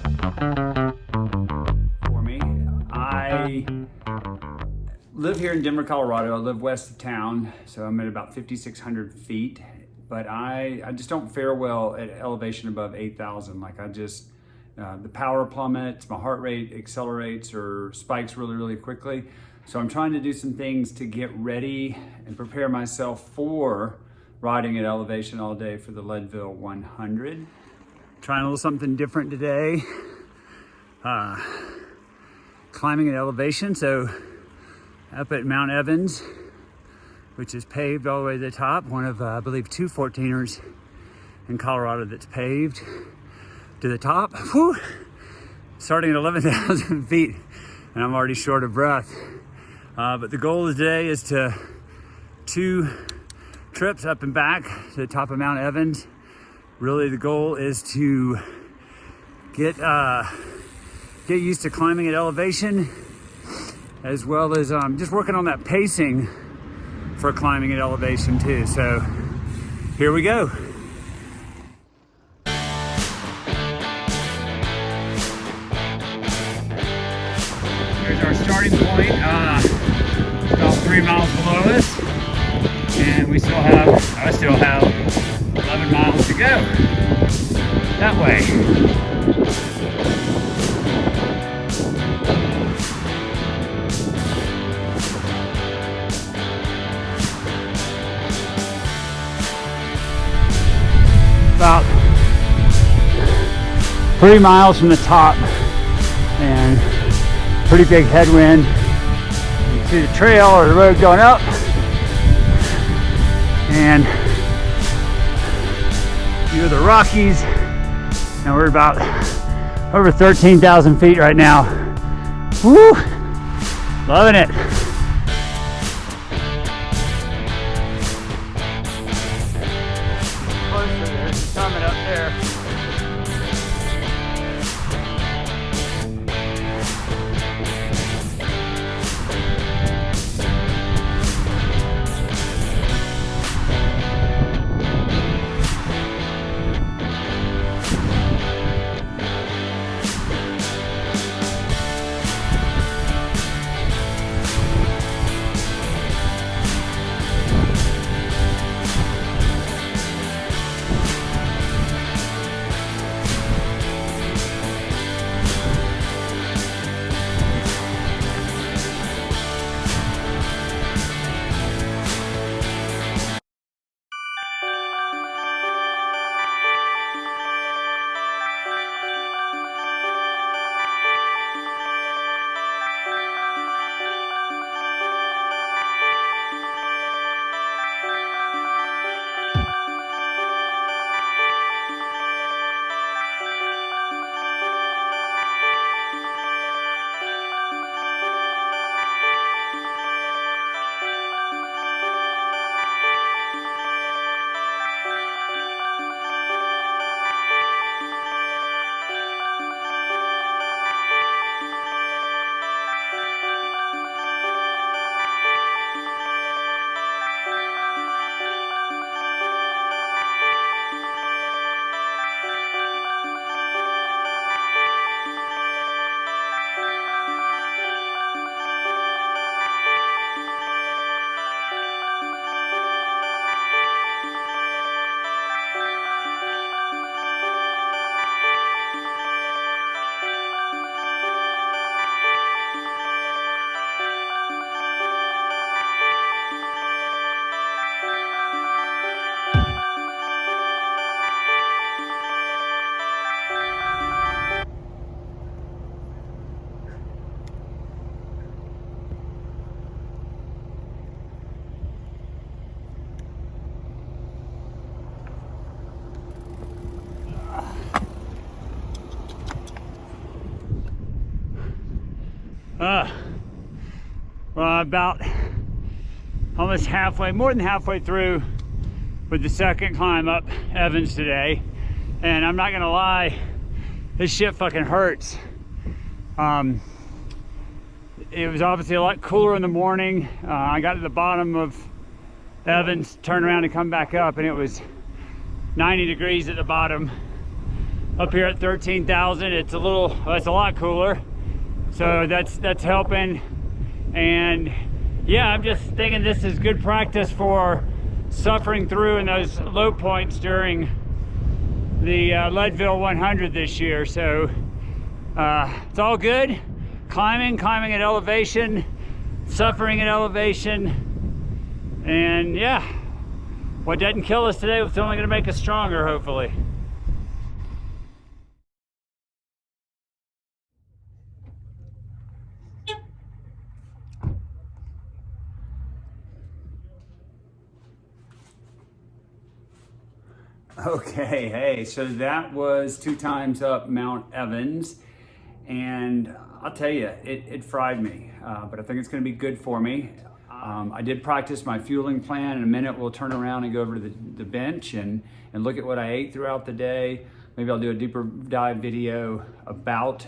For me, I live here in Denver, Colorado. I live west of town, so I'm at about 5,600 feet. But I just don't fare well at elevation above 8,000. Like the power plummets, my heart rate accelerates or spikes really, really quickly. So I'm trying to do some things to get ready and prepare myself for riding at elevation all day for the Leadville 100. Trying a little something different today. Climbing at elevation. So up at Mount Evans, which is paved all the way to the top. One of, I believe, 2 14ers in Colorado that's paved to the top. Whew. Starting at 11,000 feet, and I'm already short of breath. But the goal of today is to 2 trips up and back to the top of Mount Evans. Really, the goal is to get used to climbing at elevation, as well as just working on that pacing for climbing at elevation too. So here we go. Here's our starting point, about 3 miles below us, and I still have 11 miles to go that way. About 3 miles from the top, and pretty big headwind. You can see the trail or the road going up, and view of the Rockies. And we're about over 13,000 feet right now. Woo! Loving it. Closer, there's the summit up there. Well, about almost halfway, more than halfway through with the second climb up Evans today. And I'm not gonna lie, this shit fucking hurts. It was obviously a lot cooler in the morning. I got to the bottom of Evans, turned around and come back up, and it was 90 degrees at the bottom. Up here at 13,000, it's a lot cooler. So that's helping. And yeah, I'm just thinking this is good practice for suffering through in those low points during the Leadville 100 this year. So it's all good. Climbing at elevation, suffering at elevation. And yeah, what doesn't kill us today is only gonna make us stronger, hopefully. Okay, hey, so that was 2 times up Mount Evans, and I'll tell you, it fried me, but I think it's gonna be good for me. I did practice my fueling plan. In a minute, we'll turn around and go over to the bench and look at what I ate throughout the day. Maybe I'll do a deeper dive video about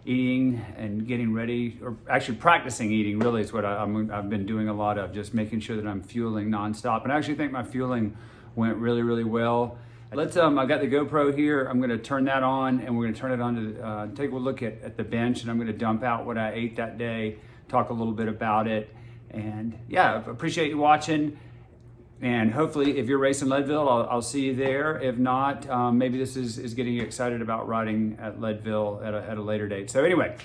eating and getting ready, or actually practicing eating really is what I've been doing a lot of, just making sure that I'm fueling nonstop. And I actually think my fueling went really well. Let's, I got the GoPro here. I'm gonna turn that on and we're gonna turn it on to take a look at the bench, and I'm gonna dump out what I ate that day, talk a little bit about it. And yeah, appreciate you watching. And hopefully if you're racing Leadville, I'll see you there. If not, maybe this is getting you excited about riding at Leadville at a later date. So anyway,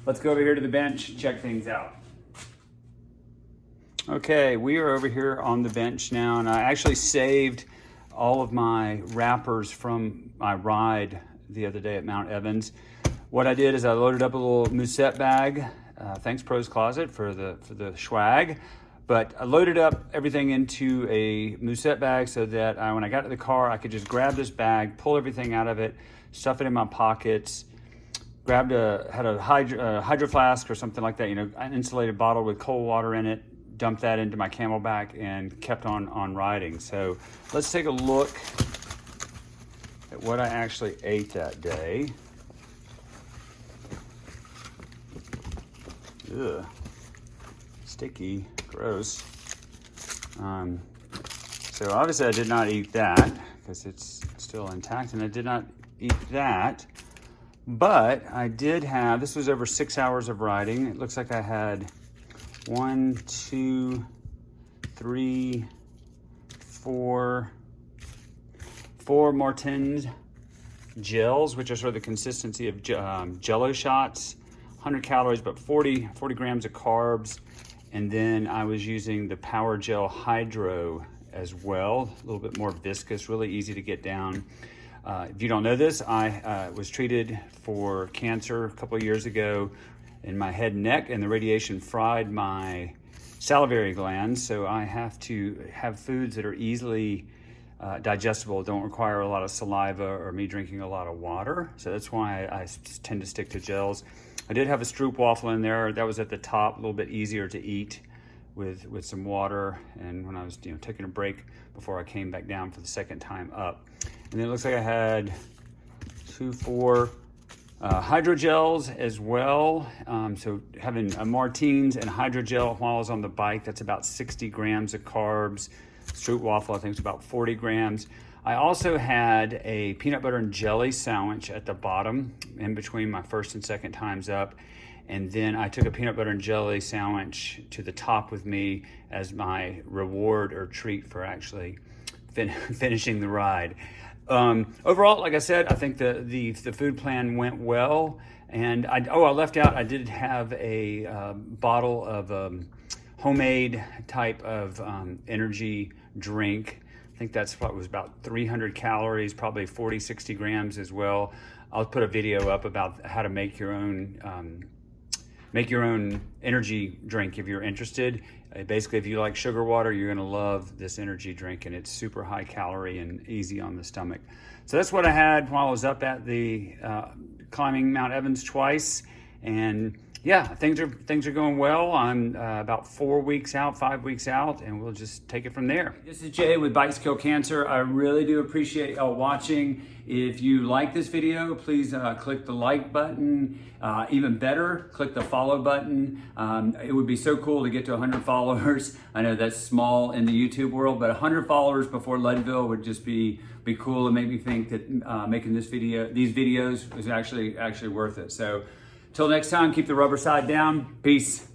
let's go over here to the bench, check things out. Okay, we are over here on the bench now, and I actually saved all of my wrappers from my ride the other day at Mount Evans. What I did is I loaded up a little Musette bag. Thanks Pro's Closet for the swag. But I loaded up everything into a Musette bag so that when I got to the car, I could just grab this bag, pull everything out of it, stuff it in my pockets, had a hydro flask or something like that, you know, an insulated bottle with cold water in it, dumped that into my camelback and kept on riding. So let's take a look at what I actually ate that day. Ugh, sticky, gross. So obviously I did not eat that because it's still intact, and I did not eat that. But I did have, this was over 6 hours of riding. It looks like I had 1, 2, 3, 4 Martins gels, which are sort of the consistency of Jello shots. 100 calories, but 40 grams of carbs. And then I was using the Power Gel Hydro as well, a little bit more viscous, really easy to get down. If you don't know this, I was treated for cancer a couple of years ago in my head and neck, and the radiation fried my salivary glands. So I have to have foods that are easily digestible, don't require a lot of saliva or me drinking a lot of water. So that's why I tend to stick to gels. I did have a Stroop waffle in there. That was at the top, a little bit easier to eat with some water. And when I was taking a break before I came back down for the second time up. And then it looks like I had 4 hydrogels as well. So having a Martins and hydrogel while I was on the bike, that's about 60 grams of carbs. Stroop waffle, I think, is about 40 grams. I also had a peanut butter and jelly sandwich at the bottom in between my first and second times up. And then I took a peanut butter and jelly sandwich to the top with me as my reward or treat for actually finishing the ride. Overall, like I said, I think the food plan went well. And I left out, I did have a bottle of homemade type of energy drink. I think that's what was about 300 calories, probably 40, 60 grams as well. I'll put a video up about how to make your own energy drink if you're interested. Basically, if you like sugar water, you're gonna love this energy drink, and it's super high calorie and easy on the stomach. So that's what I had while I was up at the climbing Mount Evans twice. And yeah, things are going well. I'm about 4 weeks out, 5 weeks out, and we'll just take it from there. This is Jay with Bikes Kill Cancer. I really do appreciate y'all watching. If you like this video, please click the like button. Even better, click the follow button. It would be so cool to get to 100 followers. I know that's small in the YouTube world, but 100 followers before Leadville would just be cool and make me think that making these videos is actually worth it. So till next time, keep the rubber side down. Peace.